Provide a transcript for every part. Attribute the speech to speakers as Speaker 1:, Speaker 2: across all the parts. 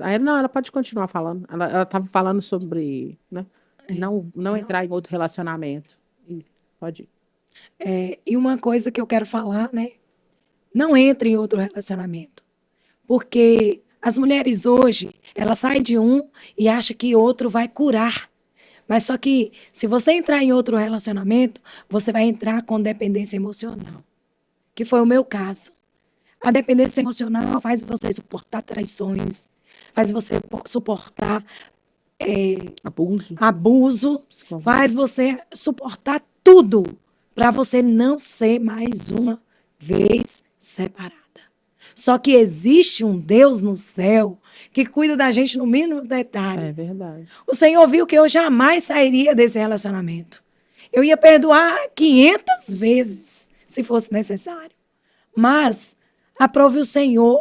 Speaker 1: Aí, não, ela pode continuar falando. Ela estava falando sobre, né, não entrar em outro relacionamento. Pode ir.
Speaker 2: E uma coisa que eu quero falar, né? Não entre em outro relacionamento. Porque as mulheres hoje, elas saem de um e acham que outro vai curar. Mas só que, se você entrar em outro relacionamento, você vai entrar com dependência emocional, que foi o meu caso. A dependência emocional faz você suportar traições, faz você suportar
Speaker 1: Abuso
Speaker 2: abuso,
Speaker 1: psicológico.
Speaker 2: faz você suportar tudo para você não ser mais uma vez separada. Só que existe um Deus no céu que cuida da gente no mínimo
Speaker 1: É
Speaker 2: detalhes.
Speaker 1: verdade.
Speaker 2: O Senhor viu que eu jamais sairia desse relacionamento. Eu ia perdoar 500 vezes, se fosse necessário. Mas aprove o Senhor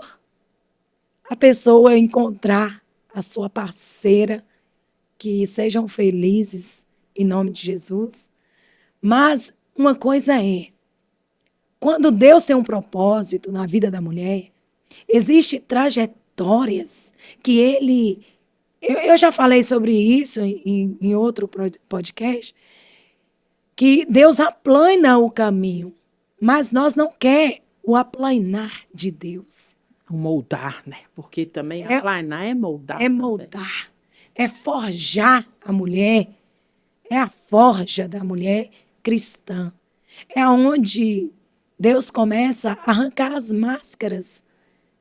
Speaker 2: a pessoa encontrar a sua parceira, que sejam felizes em nome de Jesus. Mas uma coisa é, quando Deus tem um propósito na vida da mulher, existem trajetórias que ele. Eu já falei sobre isso em outro podcast, que Deus aplana o caminho, mas nós não quer o aplanar de Deus.
Speaker 1: O moldar, né? Porque também
Speaker 2: É,
Speaker 1: aplanar é moldar
Speaker 2: é
Speaker 1: também.
Speaker 2: moldar, é forjar a mulher, é a forja da mulher cristã. É onde Deus começa a arrancar as máscaras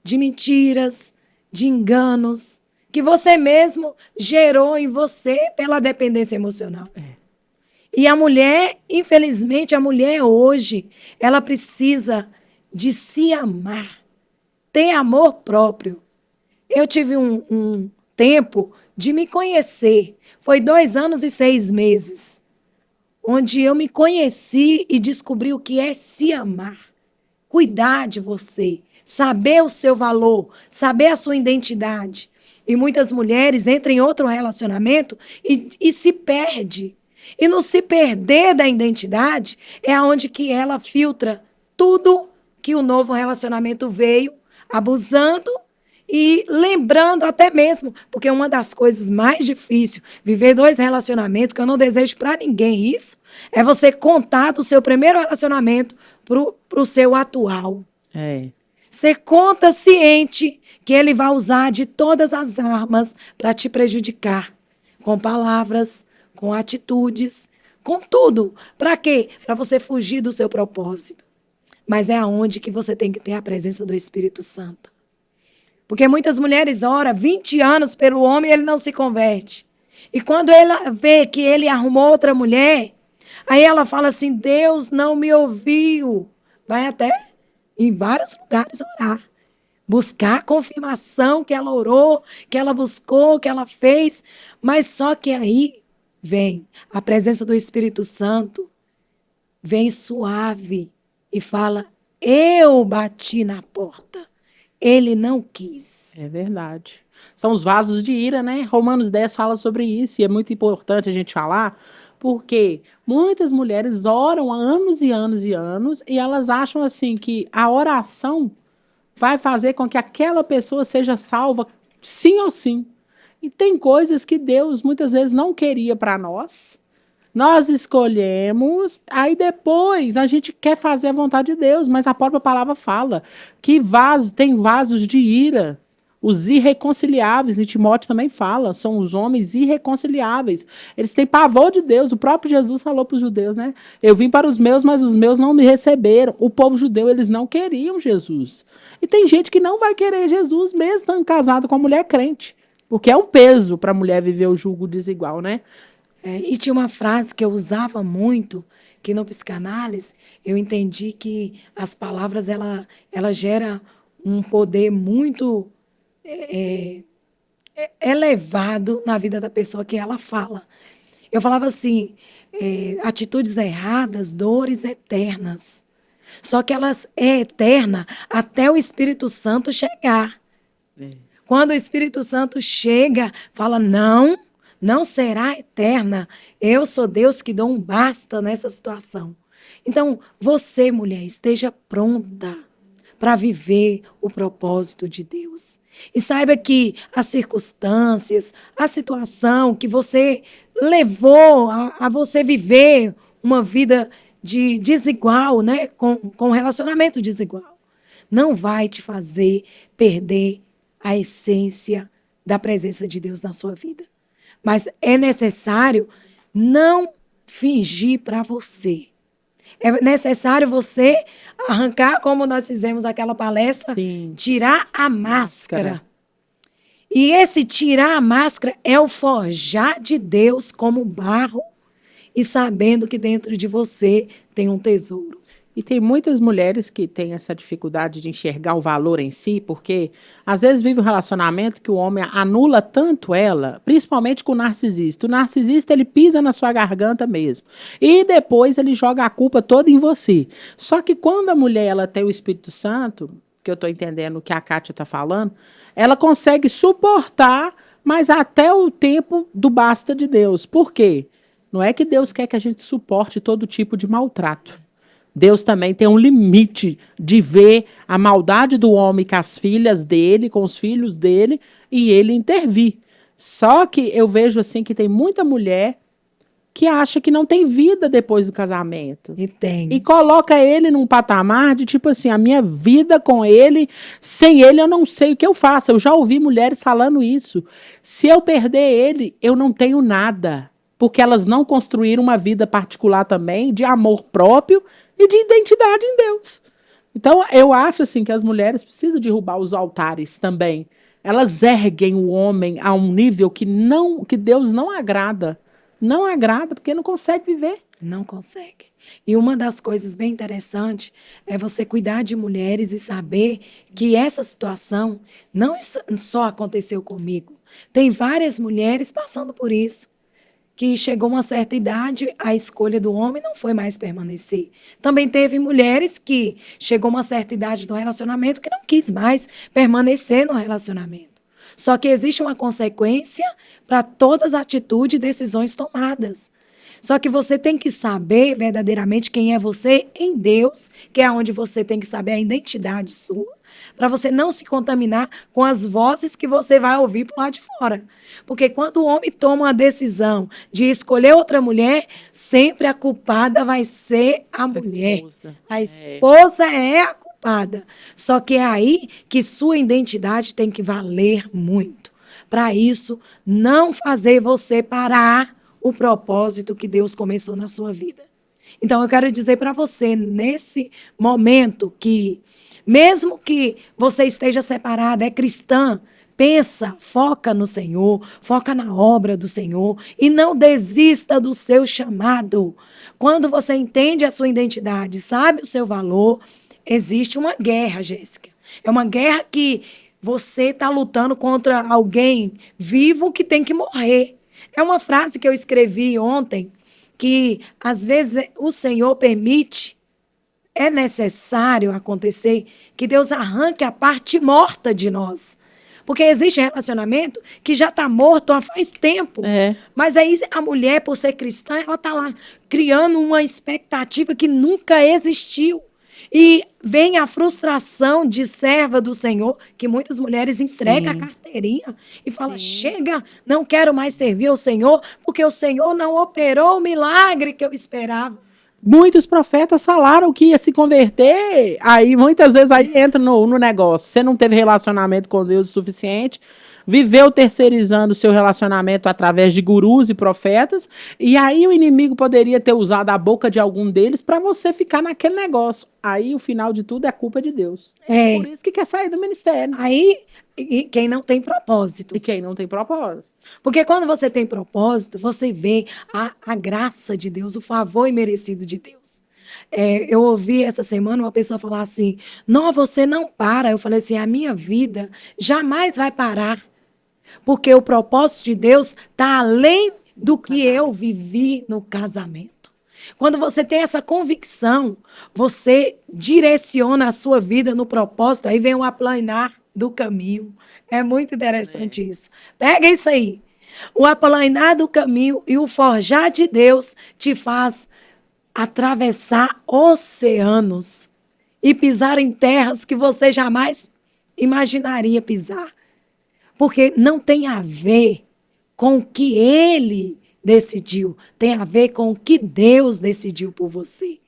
Speaker 2: de mentiras, de enganos, que você mesmo gerou em você pela dependência emocional. E a mulher, infelizmente, a mulher hoje, ela precisa de se amar, ter amor próprio. Eu tive um tempo de me conhecer. Foi 2 anos e 6 meses, onde eu me conheci e descobri o que é se amar. Cuidar de você, saber o seu valor, saber a sua identidade. E muitas mulheres entram em outro relacionamento e se perde. E no se perder da identidade é onde que ela filtra tudo que o novo relacionamento veio, abusando e lembrando até mesmo, porque uma das coisas mais difíceis, viver 2 relacionamentos, que eu não desejo para ninguém isso, é você contar do seu primeiro relacionamento para o seu atual.
Speaker 1: É.
Speaker 2: Você conta ciente que ele vai usar de todas as armas para te prejudicar, com palavras, com atitudes, com tudo. Para quê? Para você fugir do seu propósito. Mas é aonde que você tem que ter a presença do Espírito Santo. Porque muitas mulheres oram 20 anos pelo homem e ele não se converte. E quando ela vê que ele arrumou outra mulher, aí ela fala assim: Deus não me ouviu. Vai até em vários lugares orar. Buscar a confirmação que ela orou, que ela buscou, que ela fez. Mas só que aí vem a presença do Espírito Santo, vem suave e fala: eu bati na porta. Ele não quis.
Speaker 1: É verdade. São os vasos de ira, né? Romanos 10 fala sobre isso, e é muito importante a gente falar, porque muitas mulheres oram há anos e anos e anos, e elas acham assim que a oração vai fazer com que aquela pessoa seja salva, sim ou sim. E tem coisas que Deus muitas vezes não queria para nós. Nós escolhemos, aí depois a gente quer fazer a vontade de Deus, mas a própria palavra fala que tem vasos de ira, os irreconciliáveis, e Timóteo também fala, são os homens irreconciliáveis. Eles têm pavor de Deus, o próprio Jesus falou para os judeus, né? Eu vim para os meus, mas os meus não me receberam. O povo judeu, eles não queriam Jesus. E tem gente que não vai querer Jesus mesmo estando casado com uma mulher crente, porque é um peso para a mulher viver o julgo desigual, né?
Speaker 2: E tinha uma frase que eu usava muito, que no psicanálise eu entendi que as palavras ela gera um poder muito elevado na vida da pessoa que ela fala. Eu falava assim, atitudes erradas, dores eternas. Só que elas é eterna até o Espírito Santo chegar. Quando o Espírito Santo chega, fala: não, não será eterna. Eu sou Deus que dou um basta nessa situação. Então, você, mulher, esteja pronta para viver o propósito de Deus. E saiba que as circunstâncias, a situação que você levou a você viver uma vida de desigual, né? Com um relacionamento desigual, não vai te fazer perder a essência da presença de Deus na sua vida. Mas é necessário não fingir para você. É necessário você arrancar, como nós fizemos aquela palestra,
Speaker 1: Sim.
Speaker 2: tirar a máscara. E esse tirar a máscara é o forjar de Deus como barro e sabendo que dentro de você tem um tesouro.
Speaker 1: E tem muitas mulheres que têm essa dificuldade de enxergar o valor em si, porque às vezes vive um relacionamento que o homem anula tanto ela, principalmente com o narcisista. O narcisista, ele pisa na sua garganta mesmo. E depois ele joga a culpa toda em você. Só que quando a mulher ela tem o Espírito Santo, que eu estou entendendo o que a Kátia está falando, ela consegue suportar, mas até o tempo do basta de Deus. Por quê? Não é que Deus quer que a gente suporte todo tipo de maltrato. Deus também tem um limite de ver a maldade do homem com as filhas dele, com os filhos dele, e ele intervir. Só que eu vejo assim que tem muita mulher que acha que não tem vida depois do casamento.
Speaker 2: E tem.
Speaker 1: E coloca ele num patamar de tipo assim, a minha vida com ele, sem ele eu não sei o que eu faço. Eu já ouvi mulheres falando isso. Se eu perder ele, eu não tenho nada. Porque elas não construíram uma vida particular também, de amor próprio e de identidade em Deus. Então, eu acho assim que as mulheres precisam derrubar os altares também. Elas erguem o homem a um nível que Deus não agrada. Não agrada porque não consegue viver.
Speaker 2: Não consegue. E uma das coisas bem interessantes é você cuidar de mulheres e saber que essa situação não só aconteceu comigo. Tem várias mulheres passando por isso. Que chegou uma certa idade, a escolha do homem não foi mais permanecer. Também teve mulheres que chegou uma certa idade do relacionamento que não quis mais permanecer no relacionamento. Só que existe uma consequência para todas as atitudes e decisões tomadas. Só que você tem que saber verdadeiramente quem é você em Deus, que é onde você tem que saber a identidade sua, para você não se contaminar com as vozes que você vai ouvir por lá de fora. Porque quando o homem toma uma decisão de escolher outra mulher, sempre a culpada vai ser a mulher. A esposa é a culpada. Só que é aí que sua identidade tem que valer muito. Para isso, não fazer você parar o propósito que Deus começou na sua vida. Então, eu quero dizer para você, nesse momento que, mesmo que você esteja separada, é cristã, pensa, foca no Senhor, foca na obra do Senhor e não desista do seu chamado. Quando você entende a sua identidade, sabe o seu valor, existe uma guerra, Jéssica. É uma guerra que você está lutando contra alguém vivo que tem que morrer. É uma frase que eu escrevi ontem, que às vezes o Senhor permite, é necessário acontecer, que Deus arranque a parte morta de nós. Porque existe relacionamento que já está morto há faz tempo. Mas aí a mulher, por ser cristã, ela está lá criando uma expectativa que nunca existiu. E vem a frustração de serva do Senhor, que muitas mulheres entregam a carteirinha e falam, chega, não quero mais servir ao Senhor, porque o Senhor não operou o milagre que eu esperava.
Speaker 1: Muitos profetas falaram que ia se converter, aí muitas vezes aí entra no negócio. Você não teve relacionamento com Deus o suficiente, viveu terceirizando o seu relacionamento através de gurus e profetas, e aí o inimigo poderia ter usado a boca de algum deles para você ficar naquele negócio. Aí o final de tudo é culpa de Deus. Por isso que quer sair do ministério.
Speaker 2: Aí, e quem não tem propósito.
Speaker 1: E quem não tem propósito.
Speaker 2: Porque quando você tem propósito, você vê a graça de Deus, o favor imerecido de Deus. Eu ouvi essa semana uma pessoa falar assim, não, você não para. Eu falei assim, a minha vida jamais vai parar. Porque o propósito de Deus está além do que eu vivi no casamento. Quando você tem essa convicção, você direciona a sua vida no propósito, aí vem o aplanar do caminho. É muito interessante isso. Pega isso aí. O aplanar do caminho e o forjar de Deus te faz atravessar oceanos e pisar em terras que você jamais imaginaria pisar. Porque não tem a ver com o que ele decidiu, tem a ver com o que Deus decidiu por você.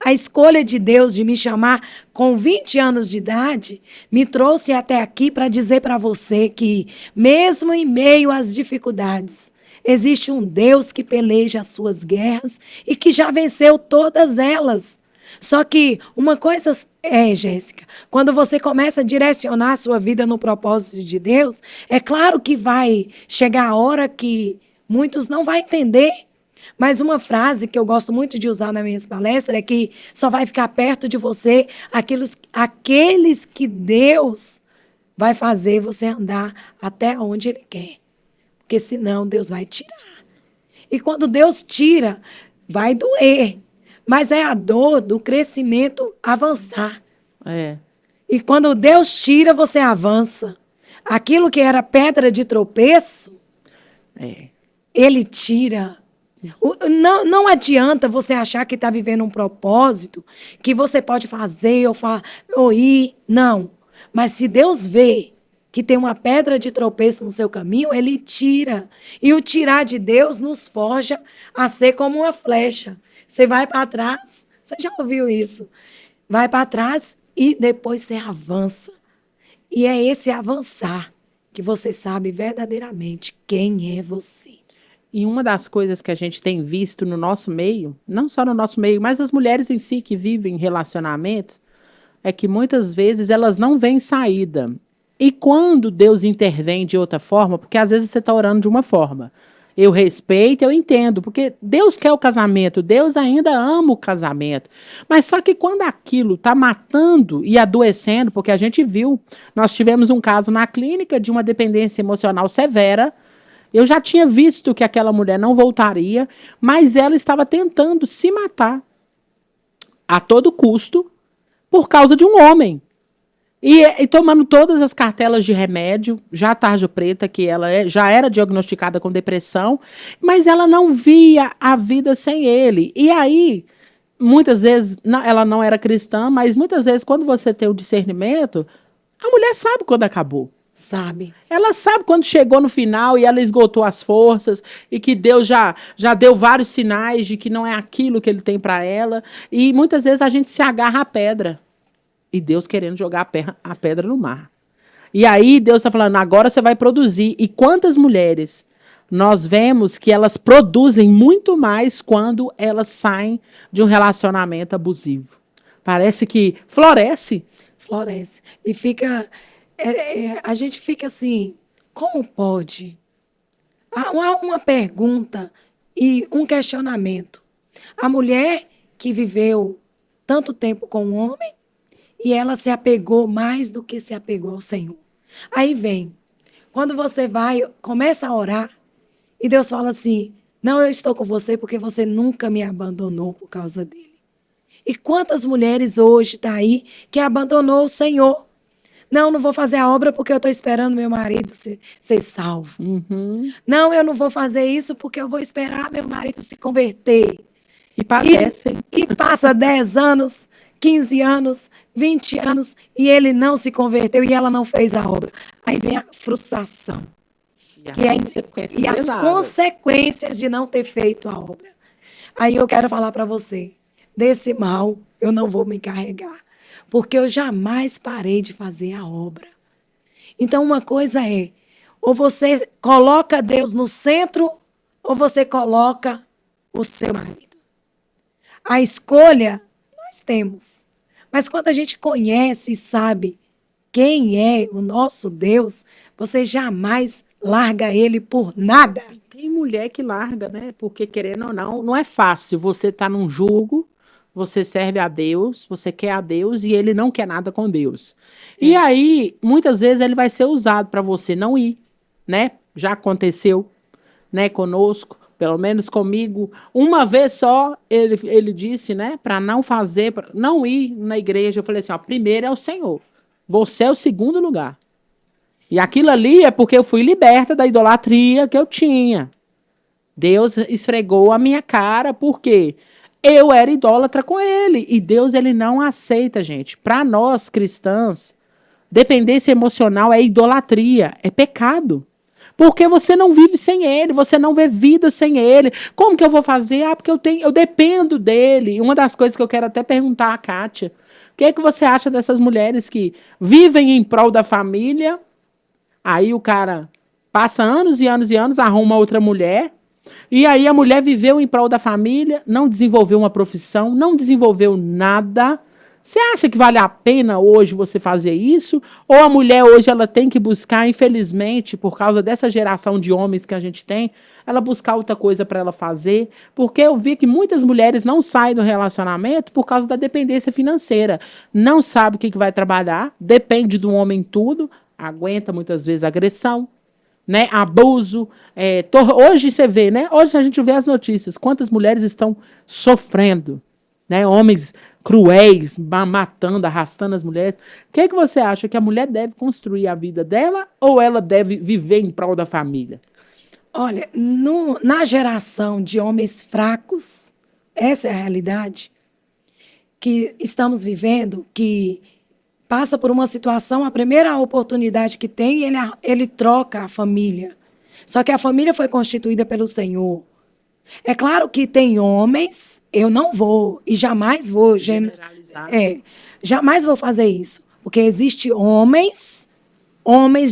Speaker 2: A escolha de Deus de me chamar com 20 anos de idade me trouxe até aqui para dizer para você que, mesmo em meio às dificuldades, existe um Deus que peleja as suas guerras e que já venceu todas elas. Só que uma coisa é, Jéssica, quando você começa a direcionar a sua vida no propósito de Deus, é claro que vai chegar a hora que muitos não vão entender. Mas uma frase que eu gosto muito de usar nas minhas palestras é que só vai ficar perto de você aqueles que Deus vai fazer você andar até onde Ele quer. Porque senão Deus vai tirar. E quando Deus tira, vai doer. Mas é a dor do crescimento avançar.
Speaker 1: É.
Speaker 2: E quando Deus tira, você avança. Aquilo que era pedra de tropeço, Ele tira. Não adianta você achar que está vivendo um propósito que você pode fazer ou ir. Não. Mas se Deus vê que tem uma pedra de tropeço no seu caminho, Ele tira. E o tirar de Deus nos forja a ser como uma flecha. Você vai para trás, você já ouviu isso? Vai para trás e depois você avança. E é esse avançar que você sabe verdadeiramente quem é você.
Speaker 1: E uma das coisas que a gente tem visto no nosso meio, não só no nosso meio, mas as mulheres em si que vivem relacionamentos, é que muitas vezes elas não veem saída. E quando Deus intervém de outra forma, porque às vezes você está orando de uma forma, eu respeito, eu entendo, porque Deus quer o casamento, Deus ainda ama o casamento. Mas só que quando aquilo está matando e adoecendo, porque a gente viu, nós tivemos um caso na clínica de uma dependência emocional severa. Eu já tinha visto que aquela mulher não voltaria, mas ela estava tentando se matar a todo custo por causa de um homem. E tomando todas as cartelas de remédio, já tarja preta, que ela já era diagnosticada com depressão, mas ela não via a vida sem ele. E aí, muitas vezes, ela não era cristã, mas muitas vezes, quando você tem o discernimento, a mulher sabe quando acabou.
Speaker 2: Sabe?
Speaker 1: Ela sabe quando chegou no final e ela esgotou as forças e que Deus já deu vários sinais de que não é aquilo que ele tem para ela. E muitas vezes a gente se agarra à pedra. E Deus querendo jogar a pedra no mar. E aí Deus está falando, agora você vai produzir. E quantas mulheres nós vemos que elas produzem muito mais quando elas saem de um relacionamento abusivo. Parece que floresce.
Speaker 2: Floresce. E fica... a gente fica assim, como pode? Há uma pergunta e um questionamento. A mulher que viveu tanto tempo com o homem, e ela se apegou mais do que se apegou ao Senhor. Aí vem, quando você começa a orar, e Deus fala assim, não, eu estou com você porque você nunca me abandonou por causa dele. E quantas mulheres hoje estão aí que abandonou o Senhor? Não vou fazer a obra porque eu estou esperando meu marido ser salvo.
Speaker 1: Uhum.
Speaker 2: Não, eu não vou fazer isso porque eu vou esperar meu marido se converter.
Speaker 1: E padecem.
Speaker 2: E passa 10 anos, 15 anos, 20 anos, e ele não se converteu e ela não fez a obra. Aí vem a frustração. E as consequências de não ter feito a obra. Aí eu quero falar para você, desse mal eu não vou me encarregar, porque eu jamais parei de fazer a obra. Então uma coisa é, ou você coloca Deus no centro, ou você coloca o seu marido. A escolha nós temos. Mas quando a gente conhece e sabe quem é o nosso Deus, você jamais larga ele por nada.
Speaker 1: Tem mulher que larga, né? Porque querendo ou não é fácil. Você tá num jugo, você serve a Deus, você quer a Deus e ele não quer nada com Deus. E aí, muitas vezes ele vai ser usado para você não ir, né? Já aconteceu, né, conosco. Pelo menos comigo, uma vez só, ele disse, né, para não fazer, pra não ir na igreja. Eu falei assim, ó, primeiro é o Senhor, você é o segundo lugar. E aquilo ali é porque eu fui liberta da idolatria que eu tinha. Deus esfregou a minha cara, porque eu era idólatra com ele. E Deus, ele não aceita, gente. Para nós, cristãs, Dependência emocional é idolatria, é pecado. Porque você não vive sem ele, você não vê vida sem ele. Como que eu vou fazer? Ah, porque eu dependo dele. Uma das coisas que eu quero até perguntar à Kátia, o que é que você acha dessas mulheres que vivem em prol da família, aí o cara passa anos e anos e anos, arruma outra mulher, e aí a mulher viveu em prol da família, não desenvolveu uma profissão, não desenvolveu nada. Você acha que vale a pena hoje você fazer isso? Ou a mulher hoje ela tem que buscar, infelizmente, por causa dessa geração de homens que a gente tem, ela buscar outra coisa para ela fazer? Porque eu vi que muitas mulheres não saem do relacionamento por causa da dependência financeira. Não sabe o que vai trabalhar, depende do homem em tudo, aguenta muitas vezes agressão, né, abuso. Hoje você vê, né? Hoje a gente vê as notícias. Quantas mulheres estão sofrendo, né? Homens cruéis, matando, arrastando as mulheres. O que você acha que a mulher deve construir a vida dela ou ela deve viver em prol da família?
Speaker 2: Olha, na geração de homens fracos, essa é a realidade que estamos vivendo, que passa por uma situação, a primeira oportunidade que tem, ele troca a família. Só que a família foi constituída pelo Senhor. É claro que tem homens, eu não vou e jamais vou
Speaker 1: generalizar.
Speaker 2: Jamais vou fazer isso, porque existe homens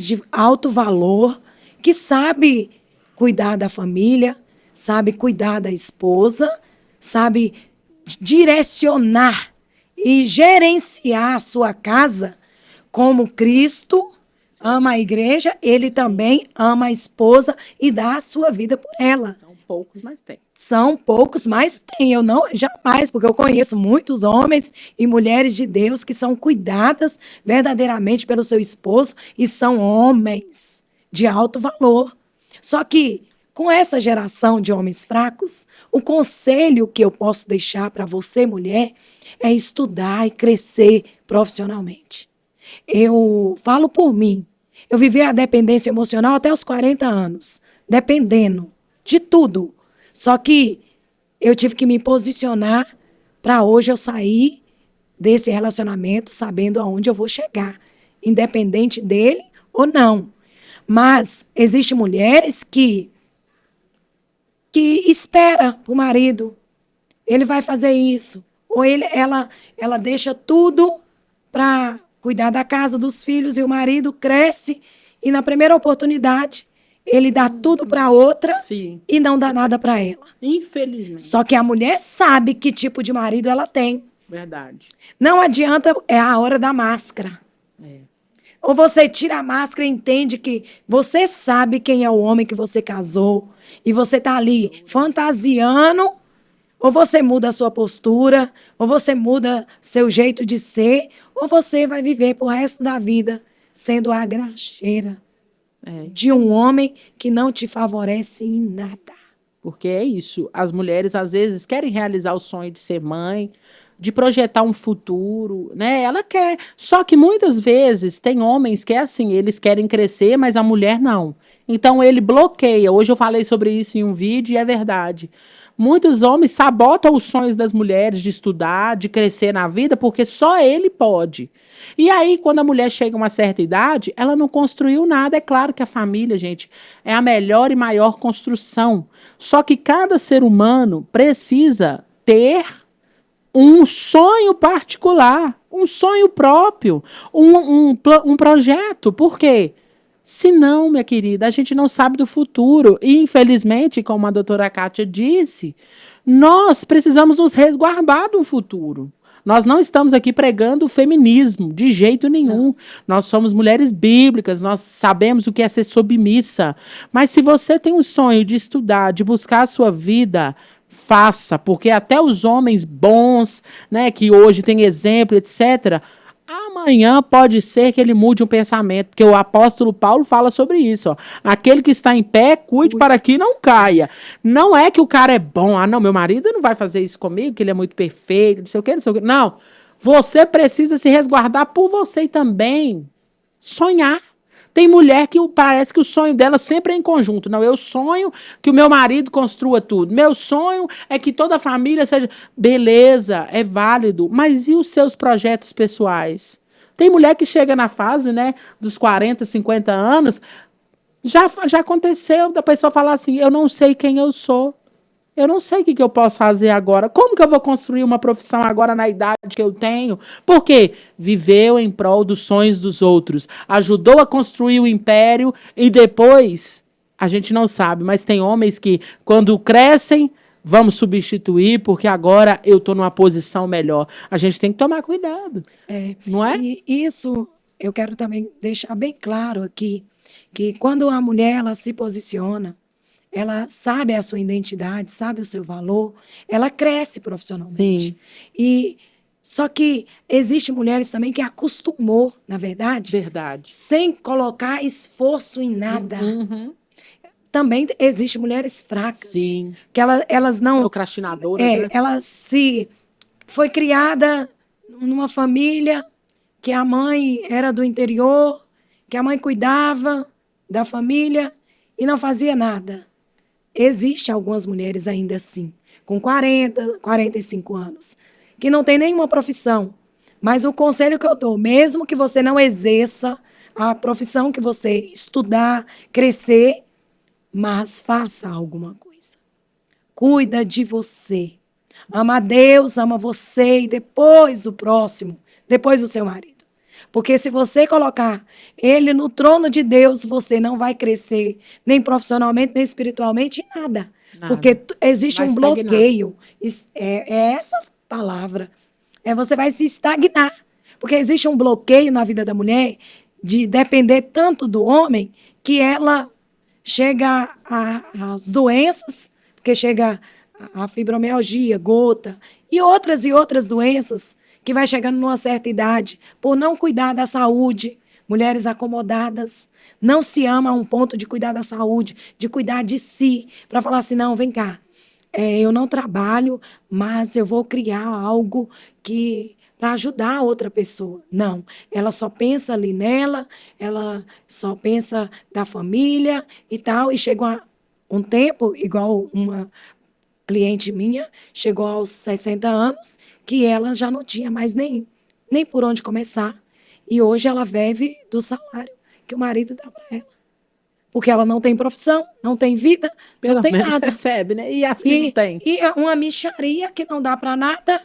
Speaker 2: de alto valor que sabe cuidar da família, sabe cuidar da esposa, sabe direcionar e gerenciar a sua casa como Cristo ama a igreja, ele também ama a esposa e dá a sua vida por ela.
Speaker 1: São poucos, mas tem.
Speaker 2: São poucos, mas tem. Eu não, jamais, porque eu conheço muitos homens e mulheres de Deus que são cuidadas verdadeiramente pelo seu esposo e são homens de alto valor. Só que, com essa geração de homens fracos, o conselho que eu posso deixar para você, mulher, é estudar e crescer profissionalmente. Eu falo por mim. Eu vivi a dependência emocional até os 40 anos, dependendo de tudo. Só que eu tive que me posicionar para hoje eu sair desse relacionamento sabendo aonde eu vou chegar, independente dele ou não. Mas existem mulheres que espera o marido, ele vai fazer isso, ou ela deixa tudo para cuidar da casa, dos filhos, e o marido cresce e na primeira oportunidade ele dá tudo para outra.
Speaker 1: Sim.
Speaker 2: E não dá nada para ela.
Speaker 1: Infelizmente.
Speaker 2: Só que a mulher sabe que tipo de marido ela tem.
Speaker 1: Verdade.
Speaker 2: Não adianta, é a hora da máscara. Ou você tira a máscara e entende que você sabe quem é o homem que você casou e você tá ali fantasiando, ou você muda a sua postura, ou você muda seu jeito de ser, ou você vai viver pro resto da vida sendo a graxeira de um homem que não te favorece em nada.
Speaker 1: Porque é isso. As mulheres, às vezes, querem realizar o sonho de ser mãe, de projetar um futuro, né? Ela quer. Só que muitas vezes tem homens que é assim, eles querem crescer, mas a mulher não. Então ele bloqueia. Hoje eu falei sobre isso em um vídeo e é verdade. Muitos homens sabotam os sonhos das mulheres de estudar, de crescer na vida, porque só ele pode. E aí, quando a mulher chega a uma certa idade, ela não construiu nada. É claro que a família, gente, é a melhor e maior construção. Só que cada ser humano precisa ter um sonho particular, um sonho próprio, um projeto. Por quê? Senão, minha querida, a gente não sabe do futuro. E, infelizmente, como a doutora Kátia disse, nós precisamos nos resguardar do futuro. Nós não estamos aqui pregando o feminismo, de jeito nenhum. Não. Nós somos mulheres bíblicas, nós sabemos o que é ser submissa. Mas se você tem um sonho de estudar, de buscar a sua vida, faça, porque até os homens bons, né, que hoje tem exemplo, etc., amanhã pode ser que ele mude um pensamento, porque o apóstolo Paulo fala sobre isso. Ó. Aquele que está em pé, cuide para que não caia. Não é que o cara é bom. Ah, não, meu marido não vai fazer isso comigo, que ele é muito perfeito, não sei o quê, não sei o quê. Não, você precisa se resguardar por você também sonhar. Tem mulher que parece que o sonho dela sempre é em conjunto. Não, eu sonho que o meu marido construa tudo. Meu sonho é que toda a família seja... Beleza, é válido. Mas e os seus projetos pessoais? Tem mulher que chega na fase, né, dos 40, 50 anos, já aconteceu da pessoa falar assim, eu não sei quem eu sou. Eu não sei o que eu posso fazer agora. Como que eu vou construir uma profissão agora na idade que eu tenho? Porque viveu em prol dos sonhos dos outros, ajudou a construir o império e depois a gente não sabe, mas tem homens que quando crescem, vamos substituir porque agora eu estou numa posição melhor. A gente tem que tomar cuidado, não é?
Speaker 2: E isso eu quero também deixar bem claro aqui, que quando a mulher ela se posiciona, ela sabe a sua identidade, sabe o seu valor, ela cresce profissionalmente.
Speaker 1: Sim.
Speaker 2: E só que existem mulheres também que acostumou, na verdade,
Speaker 1: Verdade.
Speaker 2: sem colocar esforço em nada. Também existem mulheres fracas,
Speaker 1: Sim.
Speaker 2: que elas não
Speaker 1: Procrastinadoras, né?
Speaker 2: ela se foi criada numa família que a mãe era do interior, que a mãe cuidava da família e não fazia nada. Existem algumas mulheres ainda assim, com 40, 45 anos, que não tem nenhuma profissão. Mas o conselho que eu dou, mesmo que você não exerça a profissão que você estudar, crescer, mas faça alguma coisa. Cuida de você. Ama a Deus, ama você e depois o próximo, depois o seu marido. Porque se você colocar ele no trono de Deus, você não vai crescer, nem profissionalmente, nem espiritualmente, nada. Porque existe
Speaker 1: Vai
Speaker 2: um
Speaker 1: estagnar.
Speaker 2: bloqueio. É essa palavra. Você vai se estagnar. Porque existe um bloqueio na vida da mulher de depender tanto do homem que ela chega às doenças, porque chega a fibromialgia, gota, e outras doenças que vai chegando numa certa idade, por não cuidar da saúde, mulheres acomodadas, não se ama a um ponto de cuidar da saúde, de cuidar de si, para falar assim, não, vem cá, eu não trabalho, mas eu vou criar algo que para ajudar a outra pessoa. Não, ela só pensa ali nela, ela só pensa da família e tal, e chega um tempo, igual uma cliente minha, chegou aos 60 anos, que ela já não tinha mais nem por onde começar. E hoje ela vive do salário que o marido dá para ela. Porque ela não tem profissão, não tem vida,
Speaker 1: Pelo
Speaker 2: não tem
Speaker 1: menos
Speaker 2: nada.
Speaker 1: recebe, né? E as que não tem?
Speaker 2: E é uma mixaria que não dá para nada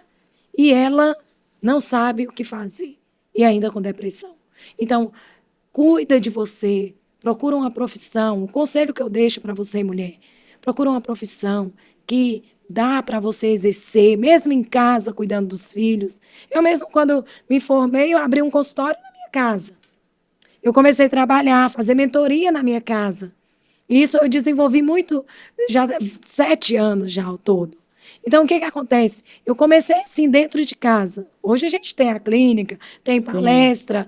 Speaker 2: e ela não sabe o que fazer. E ainda com depressão. Então, cuida de você, procura uma profissão. O conselho que eu deixo para você, mulher, procura uma profissão que dá para você exercer, mesmo em casa, cuidando dos filhos. Eu mesmo, quando me formei, eu abri um consultório na minha casa. Eu comecei a trabalhar, fazer mentoria na minha casa. E isso eu desenvolvi muito, já 7 anos já ao todo. Então, o que acontece? Eu comecei assim, dentro de casa. Hoje a gente tem a clínica, tem palestra,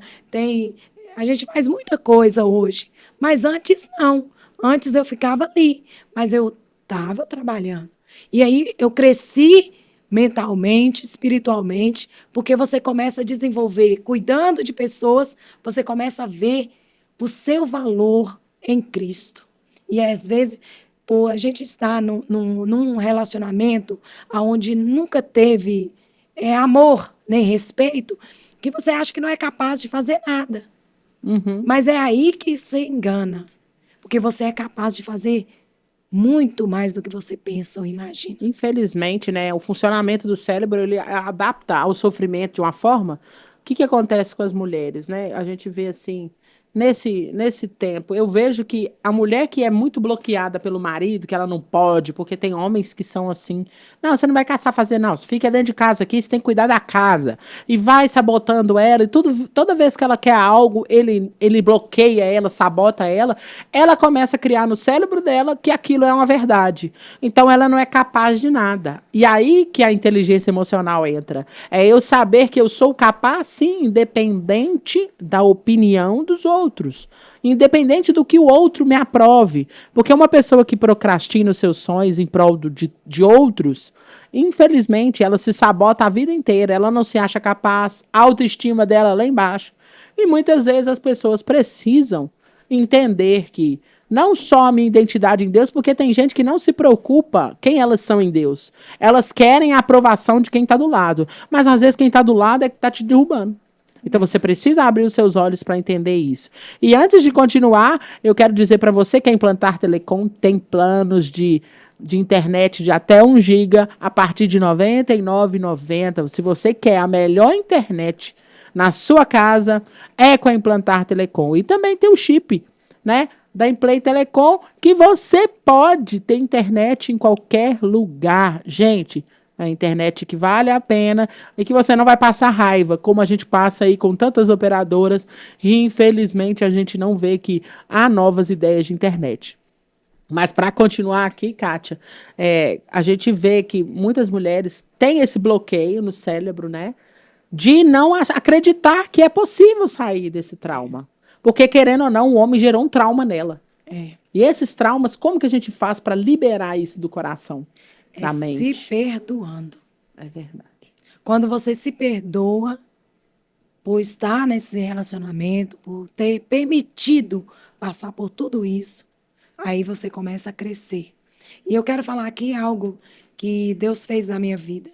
Speaker 2: a gente faz muita coisa hoje. Mas antes, não. Antes eu ficava ali, mas eu estava trabalhando. E aí eu cresci mentalmente, espiritualmente, porque você começa a desenvolver, cuidando de pessoas, você começa a ver o seu valor em Cristo. E às vezes, a gente está num relacionamento onde nunca teve amor nem respeito, que você acha que não é capaz de fazer nada. Mas é aí que você engana, porque você é capaz de fazer muito mais do que você pensa ou imagina.
Speaker 1: Infelizmente, né, o funcionamento do cérebro, ele adapta ao sofrimento de uma forma. O que acontece com as mulheres, né? A gente vê assim, nesse tempo, eu vejo que a mulher que é muito bloqueada pelo marido, que ela não pode, porque tem homens que são assim, não, você não vai caçar fazer, não, você fica dentro de casa aqui, você tem que cuidar da casa, e vai sabotando ela, e toda vez que ela quer algo, ele bloqueia ela, sabota ela, ela começa a criar no cérebro dela que aquilo é uma verdade, então ela não é capaz de nada, e aí que a inteligência emocional entra, é eu saber que eu sou capaz, sim, independente da opinião dos outros, independente do que o outro me aprove, porque uma pessoa que procrastina os seus sonhos em prol de outros, infelizmente ela se sabota a vida inteira, ela não se acha capaz, a autoestima dela lá embaixo, e muitas vezes as pessoas precisam entender que não só a minha identidade em Deus, porque tem gente que não se preocupa quem elas são em Deus, elas querem a aprovação de quem está do lado, mas às vezes quem está do lado é que está te derrubando. Então você precisa abrir os seus olhos para entender isso. E antes de continuar, eu quero dizer para você que a Implantar Telecom tem planos de internet de até 1 giga a partir de R$ 99,90. Se você quer a melhor internet na sua casa, é com a Implantar Telecom. E também tem o chip, né, da Implay Telecom, que você pode ter internet em qualquer lugar. Gente, a internet que vale a pena e que você não vai passar raiva, como a gente passa aí com tantas operadoras, e infelizmente a gente não vê que há novas ideias de internet. Mas para continuar aqui, Kátia, a gente vê que muitas mulheres têm esse bloqueio no cérebro, né? De não acreditar que é possível sair desse trauma. Porque, querendo ou não, o homem gerou um trauma nela.
Speaker 2: É.
Speaker 1: E esses traumas, como que a gente faz para liberar isso do coração, da
Speaker 2: Se
Speaker 1: mente?
Speaker 2: perdoando.
Speaker 1: É verdade.
Speaker 2: Quando você se perdoa por estar nesse relacionamento, por ter permitido passar por tudo isso, aí você começa a crescer. E eu quero falar aqui algo que Deus fez na minha vida.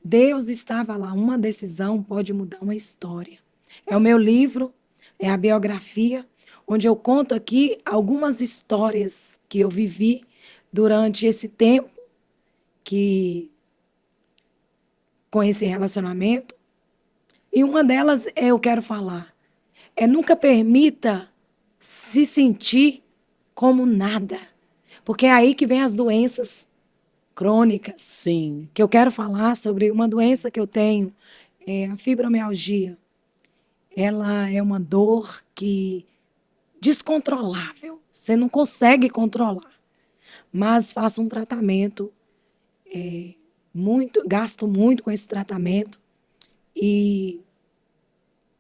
Speaker 2: Deus estava lá. Uma decisão pode mudar uma história. É o meu livro, é a biografia, onde eu conto aqui algumas histórias que eu vivi durante esse tempo que com esse relacionamento. E uma delas eu quero falar. Nunca permita se sentir como nada. Porque é aí que vem as doenças crônicas.
Speaker 1: Sim.
Speaker 2: Que eu quero falar sobre uma doença que eu tenho, a fibromialgia. Ela é uma dor que descontrolável. Você não consegue controlar. Mas faço um tratamento, gasto muito com esse tratamento. E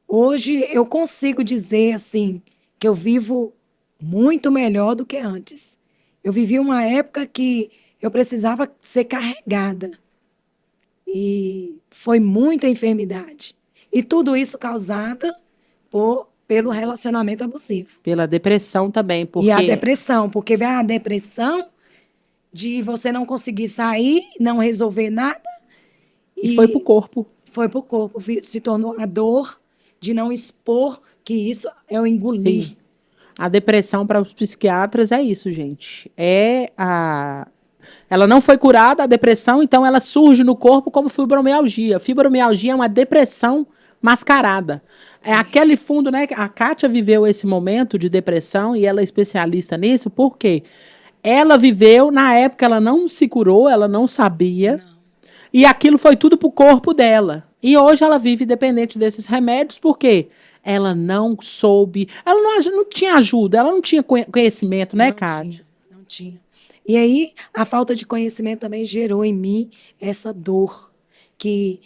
Speaker 2: hoje eu consigo dizer assim que eu vivo muito melhor do que antes. Eu vivi uma época que eu precisava ser carregada. E foi muita enfermidade. E tudo isso causada pelo relacionamento abusivo.
Speaker 1: Pela depressão também, porque...
Speaker 2: E a depressão, porque vem a depressão de você não conseguir sair, não resolver nada.
Speaker 1: E foi pro corpo.
Speaker 2: Foi pro corpo. Se tornou a dor de não expor que isso eu engoli.
Speaker 1: Sim. A depressão para os psiquiatras é isso, gente. Ela não foi curada, a depressão, então ela surge no corpo como fibromialgia. Fibromialgia é uma depressão mascarada. É aquele fundo, né? A Kátia viveu esse momento de depressão e ela é especialista nisso, porque ela viveu, na época ela não se curou, ela não sabia, e aquilo foi tudo pro corpo dela. E hoje ela vive dependente desses remédios, porque ela não soube, ela não tinha ajuda, ela não tinha conhecimento, né, Kátia?
Speaker 2: Não tinha. E aí, a falta de conhecimento também gerou em mim essa dor que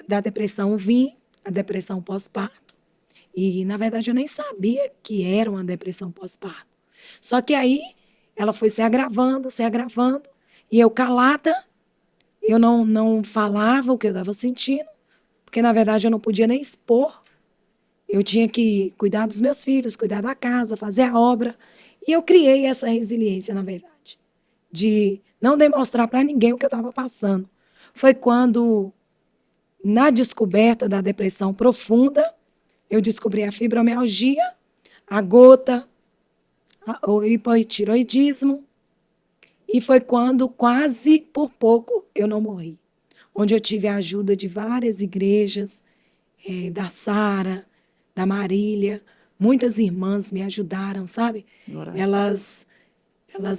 Speaker 2: da depressão vim, a depressão pós-parto. E, na verdade, eu nem sabia que era uma depressão pós-parto. Só que aí, ela foi se agravando, e eu calada, eu não falava o que eu estava sentindo, porque, na verdade, eu não podia nem expor. Eu tinha que cuidar dos meus filhos, cuidar da casa, fazer a obra. E eu criei essa resiliência, na verdade, de não demonstrar para ninguém o que eu estava passando. Foi quando, na descoberta da depressão profunda, eu descobri a fibromialgia, a gota, o hipotiroidismo, e foi quando, quase por pouco, eu não morri. Onde eu tive a ajuda de várias igrejas, da Sara, da Marília, muitas irmãs me ajudaram, sabe? Elas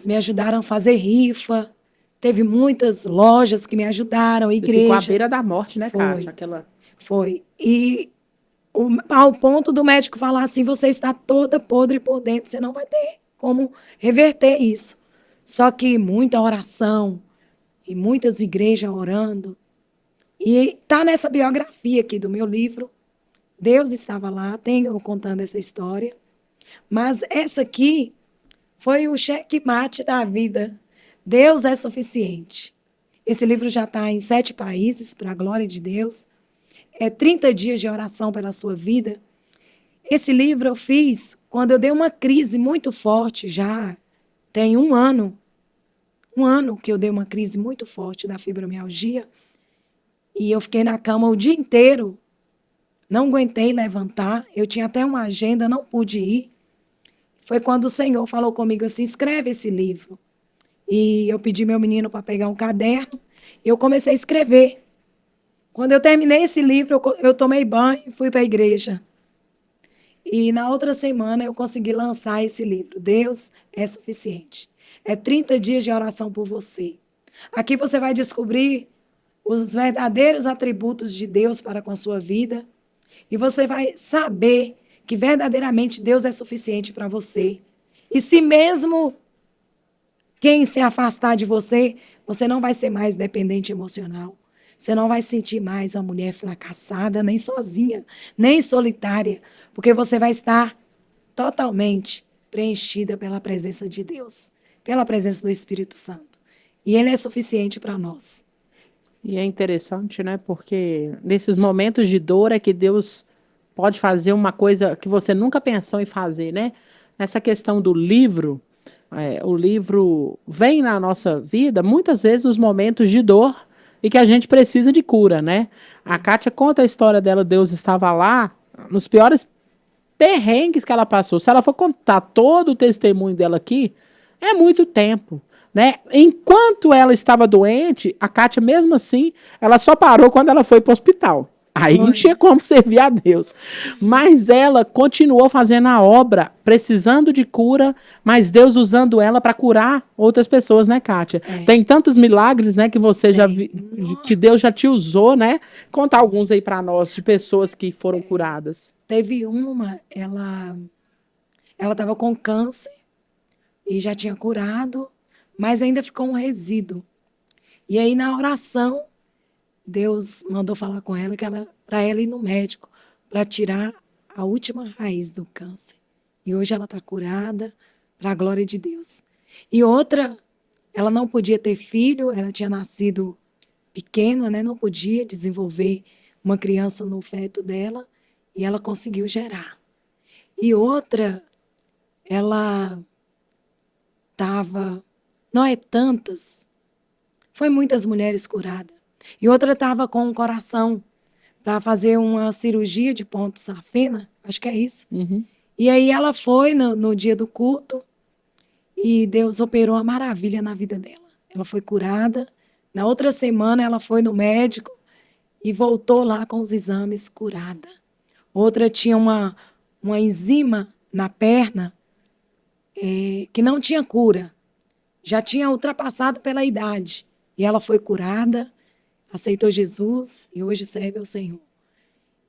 Speaker 2: me ajudaram a fazer rifa, teve muitas lojas que me ajudaram, igreja.
Speaker 1: Você ficou à beira da morte, né, Kátia?
Speaker 2: Foi. E ao ponto do médico falar assim, você está toda podre por dentro, você não vai ter como reverter isso. Só que muita oração e muitas igrejas orando. E está nessa biografia aqui do meu livro. Deus estava lá, tenho contando essa história. Mas essa aqui foi o checkmate da vida. Deus é suficiente. Esse livro já está em 7 países, para a glória de Deus. 30 dias de oração pela sua vida. Esse livro eu fiz quando eu dei uma crise muito forte, já tem um ano que eu dei uma crise muito forte da fibromialgia. E eu fiquei na cama o dia inteiro, não aguentei levantar, eu tinha até uma agenda, não pude ir. Foi quando o Senhor falou comigo assim, escreve esse livro. E eu pedi meu menino para pegar um caderno, e eu comecei a escrever. Quando eu terminei esse livro, eu tomei banho e fui para a igreja. E na outra semana eu consegui lançar esse livro, Deus é Suficiente. É 30 dias de oração por você. Aqui você vai descobrir os verdadeiros atributos de Deus para com a sua vida. E você vai saber que verdadeiramente Deus é suficiente para você. E se mesmo quem se afastar de você, você não vai ser mais dependente emocional. Você não vai sentir mais uma mulher fracassada, nem sozinha, nem solitária, porque você vai estar totalmente preenchida pela presença de Deus, pela presença do Espírito Santo. E Ele é suficiente para nós.
Speaker 1: E é interessante, né? Porque nesses momentos de dor é que Deus pode fazer uma coisa que você nunca pensou em fazer, né? Essa questão do livro, o livro vem na nossa vida muitas vezes nos momentos de dor e que a gente precisa de cura, né? A Kátia conta a história dela, Deus estava lá nos piores perrengues que ela passou. Se ela for contar todo o testemunho dela aqui, é muito tempo, né? Enquanto ela estava doente, a Kátia, mesmo assim, ela só parou quando ela foi para o hospital. Aí não tinha como servir a Deus. Mas ela continuou fazendo a obra, precisando de cura, mas Deus usando ela para curar outras pessoas, né, Kátia? Tem tantos milagres, né, que você já que Deus já te usou, né? Conta alguns aí para nós de pessoas que foram curadas.
Speaker 2: Teve uma, ela estava com câncer e já tinha curado, mas ainda ficou um resíduo. E aí, na oração, Deus mandou falar com ela que para ela ir no médico para tirar a última raiz do câncer. E hoje ela está curada para a glória de Deus. E outra, ela não podia ter filho, ela tinha nascido pequena, né? Não podia desenvolver uma criança no feto dela e ela conseguiu gerar. E outra, ela estava, não é tantas, foi muitas mulheres curadas. E outra estava com o coração para fazer uma cirurgia de ponto safena, acho que é isso.
Speaker 1: Uhum.
Speaker 2: E aí ela foi no dia do culto e Deus operou uma maravilha na vida dela. Ela foi curada. Na outra semana ela foi no médico e voltou lá com os exames curada. Outra tinha uma enzima na perna que não tinha cura. Já tinha ultrapassado pela idade. E ela foi curada, aceitou Jesus e hoje serve ao Senhor.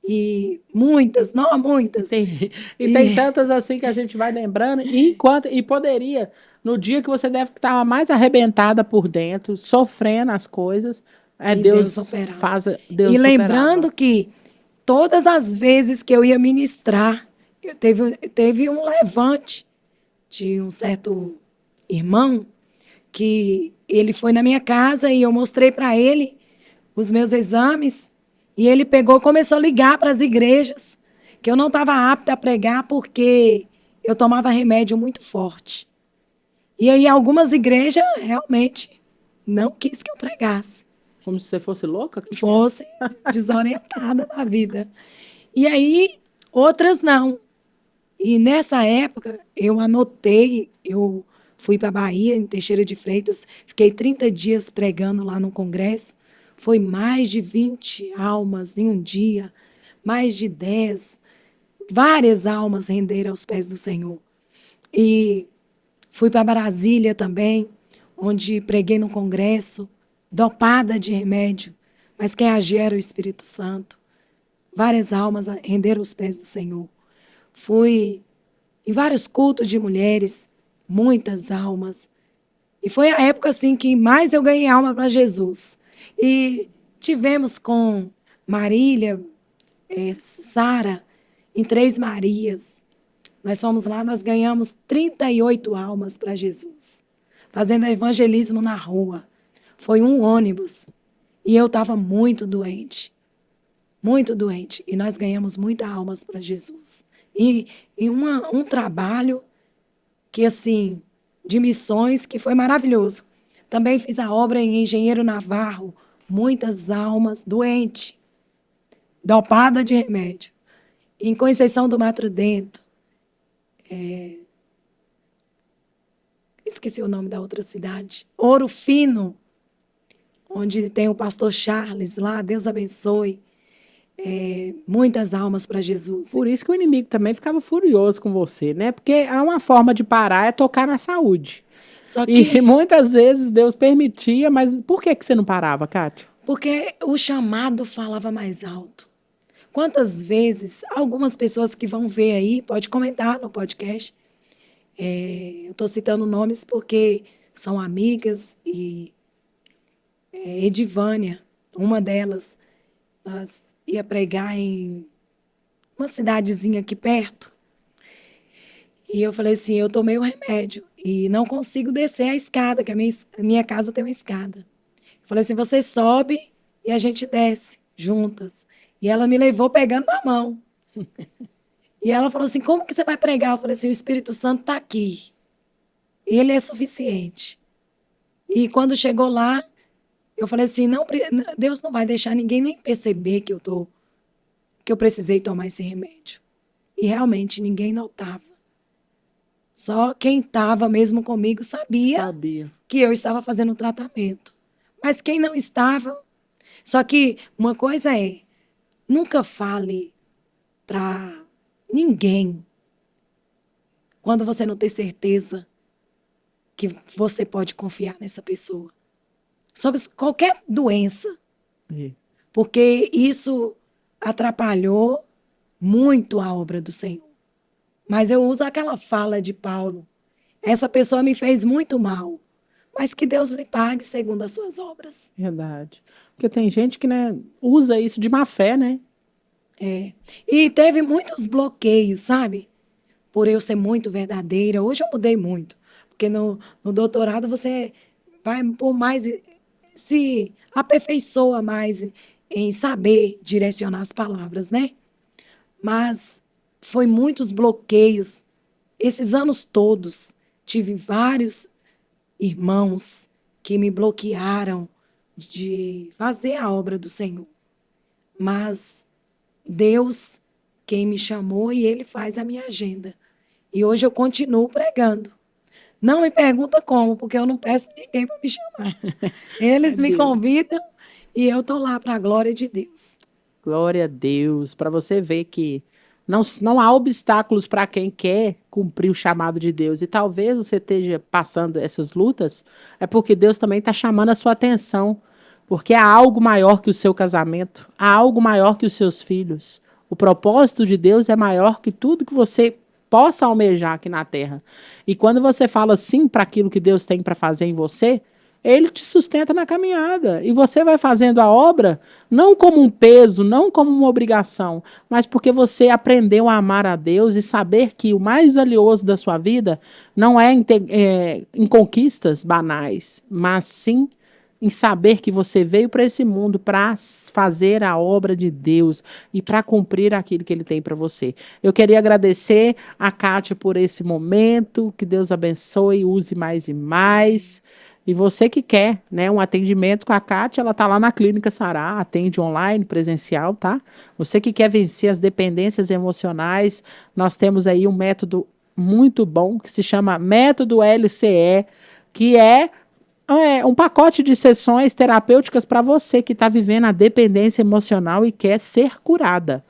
Speaker 2: E muitas, não muitas.
Speaker 1: Tem tantas assim que a gente vai lembrando, e poderia, no dia que você deve estar mais arrebentada por dentro, sofrendo as coisas, Deus faz Deus
Speaker 2: E lembrando
Speaker 1: superava.
Speaker 2: que todas as vezes que eu ia ministrar, teve um levante de um certo irmão que ele foi na minha casa e eu mostrei para ele os meus exames e ele pegou e começou a ligar para as igrejas que eu não estava apta a pregar porque eu tomava remédio muito forte. E aí algumas igrejas realmente não quis que eu pregasse.
Speaker 1: Como se você fosse louca?
Speaker 2: Fosse desorientada na vida. E aí outras não. E nessa época eu anotei, eu fui para a Bahia, em Teixeira de Freitas, fiquei 30 dias pregando lá no congresso. Foi mais de 20 almas em um dia, mais de 10. Várias almas renderam aos pés do Senhor. E fui para Brasília também, onde preguei no congresso, dopada de remédio, mas quem agia era o Espírito Santo. Várias almas renderam aos pés do Senhor. Fui em vários cultos de mulheres, muitas almas. E foi a época assim que mais eu ganhei alma para Jesus. E tivemos com Marília, Sara, em Três Marias. Nós fomos lá, nós ganhamos 38 almas para Jesus, fazendo evangelismo na rua. Foi um ônibus. E eu estava muito doente. Muito doente. E nós ganhamos muitas almas para Jesus. E um trabalho que, assim, de missões que foi maravilhoso. Também fiz a obra em Engenheiro Navarro. Muitas almas doentes, dopada de remédio. em Conceição do Mato Dentro. Esqueci o nome da outra cidade. Ouro Fino, onde tem o pastor Charles lá, Deus abençoe. Muitas almas para Jesus.
Speaker 1: Por isso que o inimigo também ficava furioso com você, né? Porque há uma forma de parar, é tocar na saúde.
Speaker 2: Só
Speaker 1: E
Speaker 2: que,
Speaker 1: muitas vezes Deus permitia, mas por que que você não parava, Kátia?
Speaker 2: porque o chamado falava mais alto. Quantas vezes, algumas pessoas que vão ver aí, pode comentar no podcast, eu estou citando nomes porque são amigas e Edivânia, uma delas, nós ia pregar em uma cidadezinha aqui perto. E eu falei assim, eu tomei o remédio e não consigo descer a escada, que a minha casa tem uma escada. Eu falei assim, você sobe e a gente desce juntas. E ela me levou pegando na mão. E ela falou assim, como que você vai pregar? Eu falei assim, o Espírito Santo está aqui. Ele é suficiente. E quando chegou lá, eu falei assim, não, Deus não vai deixar ninguém nem perceber que eu precisei tomar esse remédio. E realmente ninguém notava. Só quem estava mesmo comigo sabia que eu estava fazendo o tratamento. Mas quem não estava... Só que uma coisa é, nunca fale para ninguém quando você não tem certeza que você pode confiar nessa pessoa. Sobre qualquer doença. Porque isso atrapalhou muito a obra do Senhor. Mas eu uso aquela fala de Paulo. Essa pessoa me fez muito mal, mas que Deus lhe pague segundo as suas obras.
Speaker 1: Verdade. Porque tem gente que, né, usa isso de má fé, né?
Speaker 2: E teve muitos bloqueios, sabe? Por eu ser muito verdadeira. Hoje eu mudei muito. Porque no doutorado você vai por mais... se aperfeiçoa mais em saber direcionar as palavras, né? Mas foi muitos bloqueios. Esses anos todos, tive vários irmãos que me bloquearam de fazer a obra do Senhor. Mas Deus, quem me chamou, e Ele faz a minha agenda. E hoje eu continuo pregando. Não me pergunta como, porque eu não peço ninguém para me chamar. Eles me convidam e eu estou lá para a glória de Deus.
Speaker 1: Glória a Deus. Para você ver que não há obstáculos para quem quer cumprir o chamado de Deus. E talvez você esteja passando essas lutas, é porque Deus também está chamando a sua atenção. Porque há algo maior que o seu casamento, há algo maior que os seus filhos. O propósito de Deus é maior que tudo que você possa almejar aqui na terra. E quando você fala sim para aquilo que Deus tem para fazer em você, Ele te sustenta na caminhada. E você vai fazendo a obra não como um peso, não como uma obrigação, mas porque você aprendeu a amar a Deus e saber que o mais valioso da sua vida não é em conquistas banais, mas sim em saber que você veio para esse mundo para fazer a obra de Deus e para cumprir aquilo que Ele tem para você. Eu queria agradecer a Kátia por esse momento, que Deus abençoe, use mais e mais. E você que quer, né, um atendimento com a Kátia, ela está lá na Clínica Sará, atende online, presencial, tá? Você que quer vencer as dependências emocionais, nós temos aí um método muito bom que se chama Método LCE, que é um pacote de sessões terapêuticas para você que está vivendo a dependência emocional e quer ser curada.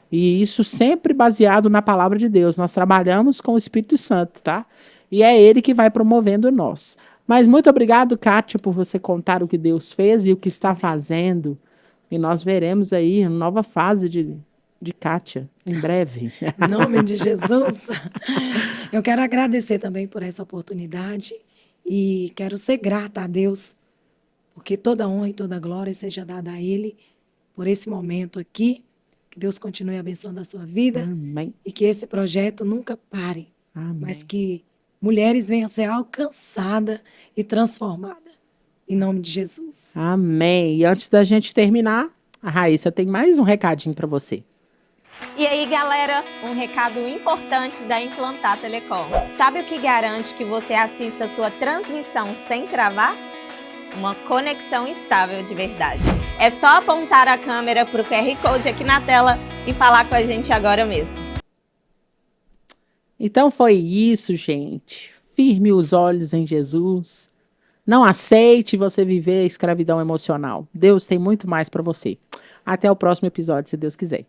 Speaker 1: E isso sempre baseado na palavra de Deus. Nós trabalhamos com o Espírito Santo, tá? E é Ele que vai promovendo nós. Mas muito obrigado, Kátia, por você contar o que Deus fez e o que está fazendo. E nós veremos aí uma nova fase de Kátia, em breve.
Speaker 2: Em nome de Jesus. Eu quero agradecer também por essa oportunidade. E quero ser grata a Deus, porque toda honra e toda glória seja dada a Ele por esse momento aqui. Que Deus continue abençoando a sua vida.
Speaker 1: Amém.
Speaker 2: E que esse projeto nunca pare.
Speaker 1: Amém.
Speaker 2: Mas que mulheres venham a ser alcançadas e transformadas. Em nome de Jesus.
Speaker 1: Amém. E antes da gente terminar, a Raíssa tem mais um recadinho para você.
Speaker 3: E aí, galera, um recado importante da Implantar Telecom. Sabe o que garante que você assista a sua transmissão sem travar? uma conexão estável de verdade. É só apontar a câmera para o QR Code aqui na tela e falar com a gente agora mesmo.
Speaker 1: Então foi isso, gente. Firme os olhos em Jesus. Não aceite você viver a escravidão emocional. Deus tem muito mais para você. Até o próximo episódio, se Deus quiser.